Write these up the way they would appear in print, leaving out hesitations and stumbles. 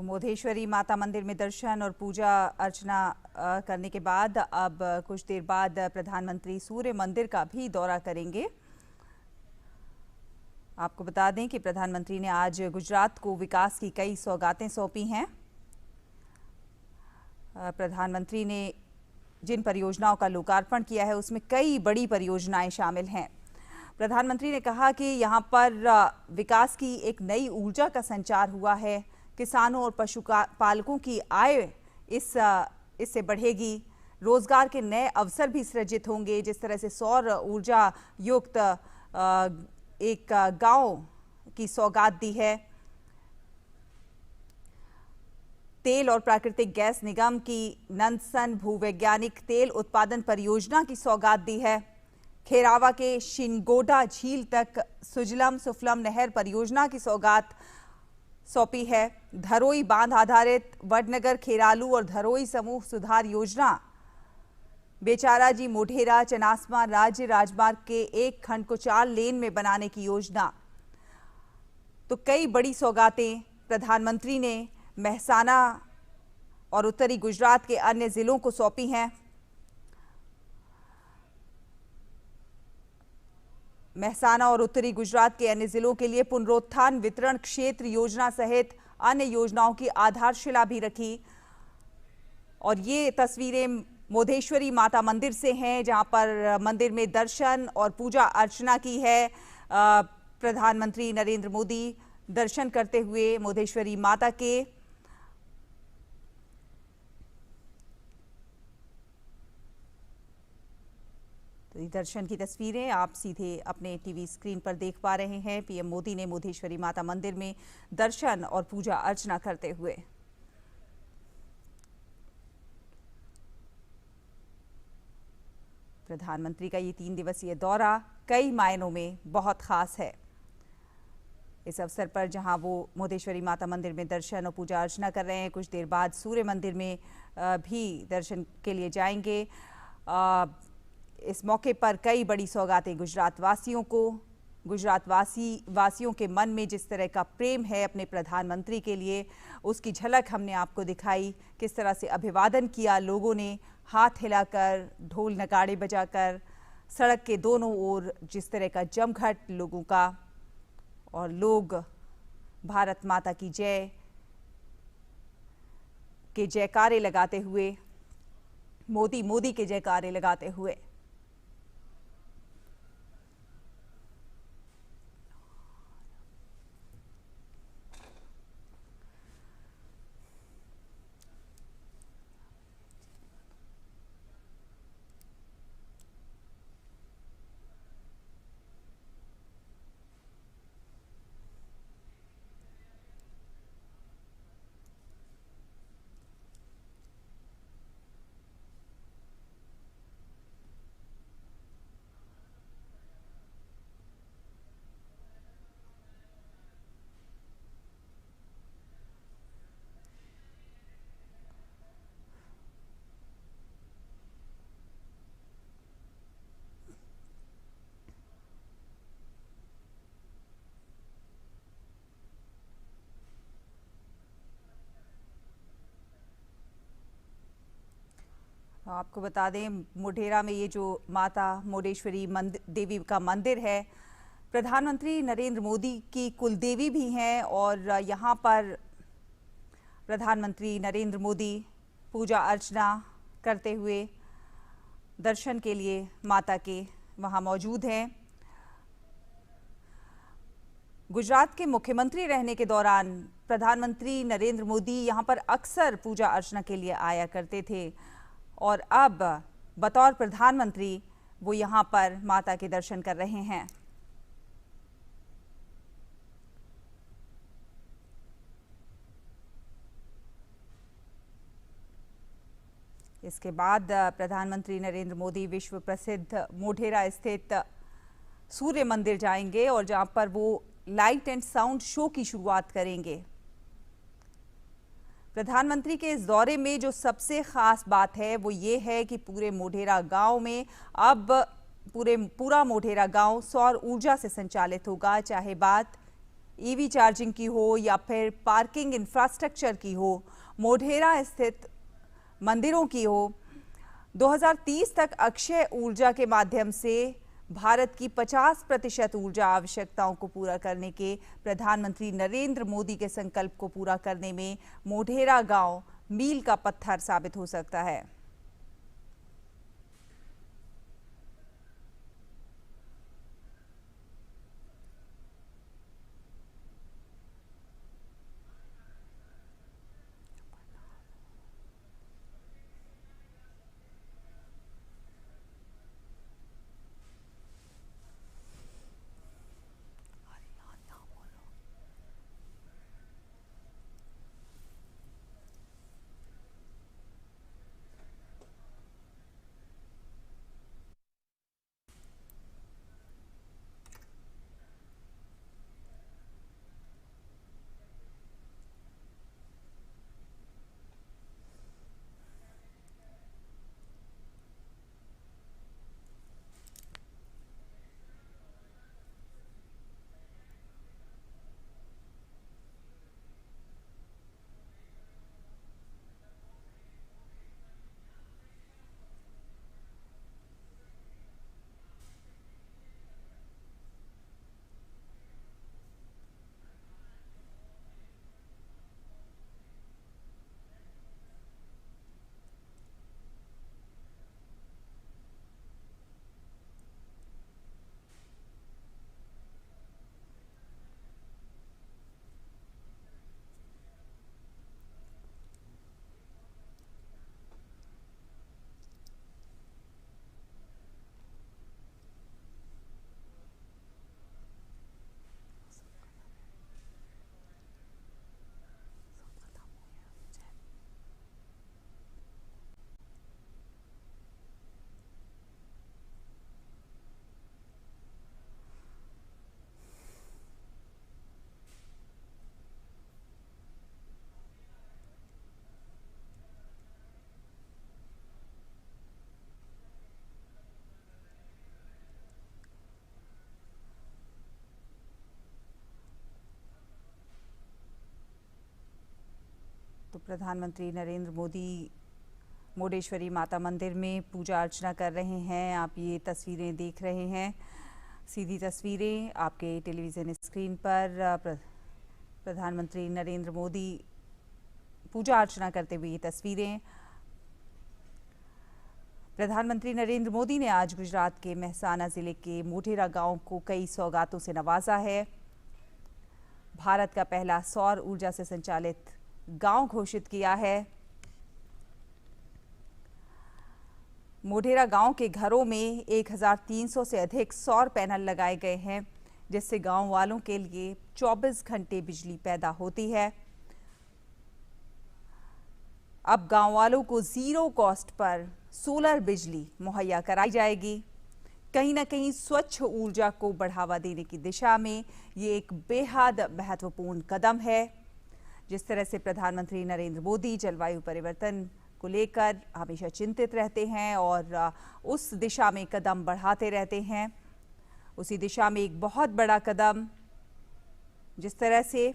तो मोधेश्वरी माता मंदिर में दर्शन और पूजा अर्चना करने के बाद अब कुछ देर बाद प्रधानमंत्री सूर्य मंदिर का भी दौरा करेंगे। आपको बता दें कि प्रधानमंत्री ने आज गुजरात को विकास की कई सौगातें सौंपी हैं। प्रधानमंत्री ने जिन परियोजनाओं का लोकार्पण किया है उसमें कई बड़ी परियोजनाएं शामिल हैं। प्रधानमंत्री ने कहा कि यहां पर विकास की एक नई ऊर्जा का संचार हुआ है। किसानों और पशुपालकों की आय इससे बढ़ेगी। रोजगार के नए अवसर भी सृजित होंगे। जिस तरह से सौर ऊर्जा युक्त एक गांव की सौगात दी है। तेल और प्राकृतिक गैस निगम की नंदसन भूवैज्ञानिक तेल उत्पादन परियोजना की सौगात दी है। खेरावा के शिनगोडा झील तक सुजलम सुफलम नहर परियोजना की सौगात सौंपी है। धरोई बांध आधारित वडनगर खेरालू और धरोई समूह सुधार योजना, बेचाराजी मोढेरा चनासमा राज्य राजमार्ग के एक खंड को 4 लेन में बनाने की योजना। तो कई बड़ी सौगातें प्रधानमंत्री ने मेहसाना और उत्तरी गुजरात के अन्य जिलों को सौंपी हैं। मेहसाना और उत्तरी गुजरात के अन्य जिलों के लिए पुनरुत्थान वितरण क्षेत्र योजना सहित अन्य योजनाओं की आधारशिला भी रखी। और ये तस्वीरें मोधेश्वरी माता मंदिर से हैं, जहां पर मंदिर में दर्शन और पूजा अर्चना की है। प्रधानमंत्री नरेंद्र मोदी दर्शन करते हुए मोधेश्वरी माता के। तो ये दर्शन की तस्वीरें आप सीधे अपने टीवी स्क्रीन पर देख पा रहे हैं। पीएम मोदी ने मोधेश्वरी माता मंदिर में दर्शन और पूजा अर्चना करते हुए। प्रधानमंत्री का ये 3 दिवसीय दौरा कई मायनों में बहुत खास है। इस अवसर पर जहां वो मोधेश्वरी माता मंदिर में दर्शन और पूजा अर्चना कर रहे हैं, कुछ देर बाद सूर्य मंदिर में भी दर्शन के लिए जाएंगे। इस मौके पर कई बड़ी सौगातें गुजरात वासियों को। गुजरात वासियों के मन में जिस तरह का प्रेम है अपने प्रधानमंत्री के लिए, उसकी झलक हमने आपको दिखाई। किस तरह से अभिवादन किया लोगों ने, हाथ हिलाकर, ढोल नगाड़े बजाकर। सड़क के दोनों ओर जिस तरह का जमघट लोगों का, और लोग भारत माता की जय के जयकारे लगाते हुए, मोदी मोदी के जयकारे लगाते हुए। आपको बता दें, मोढेरा में ये जो माता मोडेश्वरी देवी का मंदिर है, प्रधानमंत्री नरेंद्र मोदी की कुलदेवी भी हैं। और यहाँ पर प्रधानमंत्री नरेंद्र मोदी पूजा अर्चना करते हुए दर्शन के लिए माता के वहाँ मौजूद हैं। गुजरात के मुख्यमंत्री रहने के दौरान प्रधानमंत्री नरेंद्र मोदी यहाँ पर अक्सर पूजा अर्चना के लिए आया करते थे, और अब बतौर प्रधानमंत्री वो यहाँ पर माता के दर्शन कर रहे हैं। इसके बाद प्रधानमंत्री नरेंद्र मोदी विश्व प्रसिद्ध मोढेरा स्थित सूर्य मंदिर जाएंगे, और जहां पर वो लाइट एंड साउंड शो की शुरुआत करेंगे। प्रधानमंत्री के इस दौरे में जो सबसे खास बात है वो ये है कि पूरे मोढेरा गांव में अब पूरा मोढेरा गांव सौर ऊर्जा से संचालित होगा। चाहे बात ईवी चार्जिंग की हो या फिर पार्किंग इंफ्रास्ट्रक्चर की हो, मोढेरा स्थित मंदिरों की हो, 2030 तक अक्षय ऊर्जा के माध्यम से भारत की 50% ऊर्जा आवश्यकताओं को पूरा करने के प्रधानमंत्री नरेंद्र मोदी के संकल्प को पूरा करने में मोढेरा गांव मील का पत्थर साबित हो सकता है। तो प्रधानमंत्री नरेंद्र मोदी मुंडेश्वरी माता मंदिर में पूजा अर्चना कर रहे हैं। आप ये तस्वीरें देख रहे हैं, सीधी तस्वीरें आपके टेलीविज़न स्क्रीन पर। प्रधानमंत्री नरेंद्र मोदी पूजा अर्चना करते हुए ये तस्वीरें। प्रधानमंत्री नरेंद्र मोदी ने आज गुजरात के मेहसाना जिले के मोढेरा गांव को कई सौगातों से नवाजा है। भारत का पहला सौर ऊर्जा से संचालित गांव घोषित किया है। मोढेरा गांव के घरों में 1300 से अधिक सौर पैनल लगाए गए हैं, जिससे गांव वालों के लिए 24 घंटे बिजली पैदा होती है। अब गांव वालों को जीरो कॉस्ट पर सोलर बिजली मुहैया कराई जाएगी। कहीं ना कहीं स्वच्छ ऊर्जा को बढ़ावा देने की दिशा में ये एक बेहद महत्वपूर्ण कदम है। जिस तरह से प्रधानमंत्री नरेंद्र मोदी जलवायु परिवर्तन को लेकर हमेशा चिंतित रहते हैं और उस दिशा में कदम बढ़ाते रहते हैं, उसी दिशा में एक बहुत बड़ा कदम जिस तरह से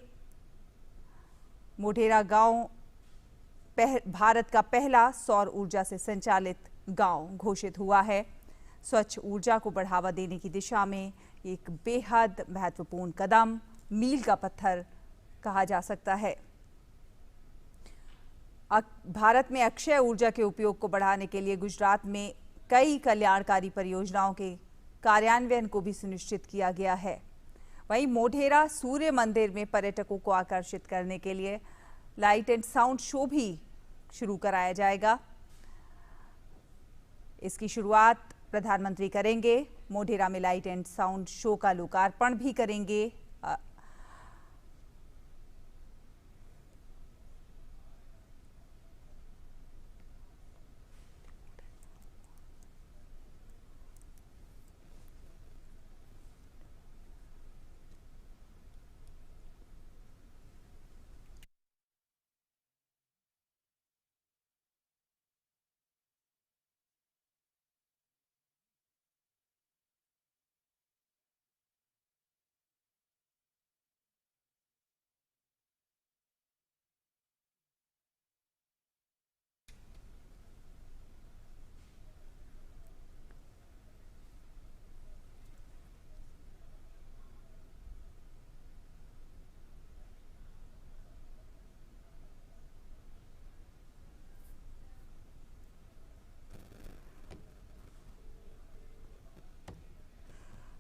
मोढेरा गांव भारत का पहला सौर ऊर्जा से संचालित गांव घोषित हुआ है। स्वच्छ ऊर्जा को बढ़ावा देने की दिशा में एक बेहद महत्वपूर्ण कदम, मील का पत्थर कहा जा सकता है। भारत में अक्षय ऊर्जा के उपयोग को बढ़ाने के लिए गुजरात में कई कल्याणकारी परियोजनाओं के कार्यान्वयन को भी सुनिश्चित किया गया है। वहीं मोढेरा सूर्य मंदिर में पर्यटकों को आकर्षित करने के लिए लाइट एंड साउंड शो भी शुरू कराया जाएगा। इसकी शुरुआत प्रधानमंत्री करेंगे। मोढेरा में लाइट एंड साउंड शो का लोकार्पण भी करेंगे।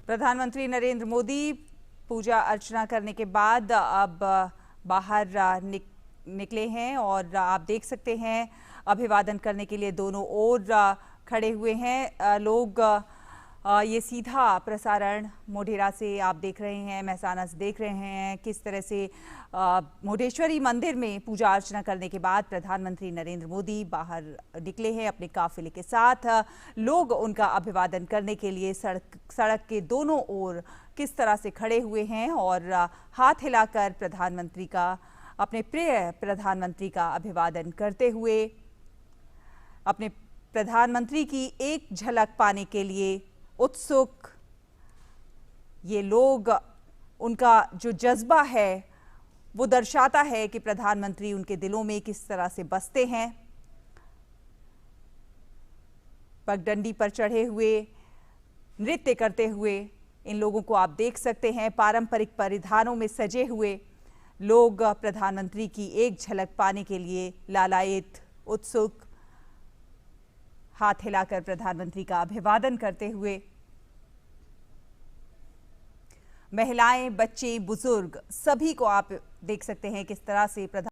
प्रधानमंत्री नरेंद्र मोदी पूजा अर्चना करने के बाद अब बाहर निकले हैं और आप देख सकते हैं अभिवादन करने के लिए दोनों ओर खड़े हुए हैं लोग। ये सीधा प्रसारण मोढेरा से आप देख रहे हैं, महसाना से देख रहे हैं किस तरह से मोढेश्वरी मंदिर में पूजा अर्चना करने के बाद प्रधानमंत्री नरेंद्र मोदी बाहर निकले हैं अपने काफिले के साथ। लोग उनका अभिवादन करने के लिए सड़क के दोनों ओर किस तरह से खड़े हुए हैं और हाथ हिलाकर प्रधानमंत्री का, अपने प्रिय प्रधानमंत्री का अभिवादन करते हुए अपने प्रधानमंत्री की एक झलक पाने के लिए उत्सुक ये लोग। उनका जो जज्बा है वो दर्शाता है कि प्रधानमंत्री उनके दिलों में किस तरह से बसते हैं। पगडंडी पर चढ़े हुए, नृत्य करते हुए इन लोगों को आप देख सकते हैं। पारंपरिक परिधानों में सजे हुए लोग प्रधानमंत्री की एक झलक पाने के लिए लालायित, उत्सुक, हाथ हिलाकर प्रधानमंत्री का अभिवादन करते हुए। महिलाएं, बच्चे, बुजुर्ग सभी को आप देख सकते हैं किस तरह से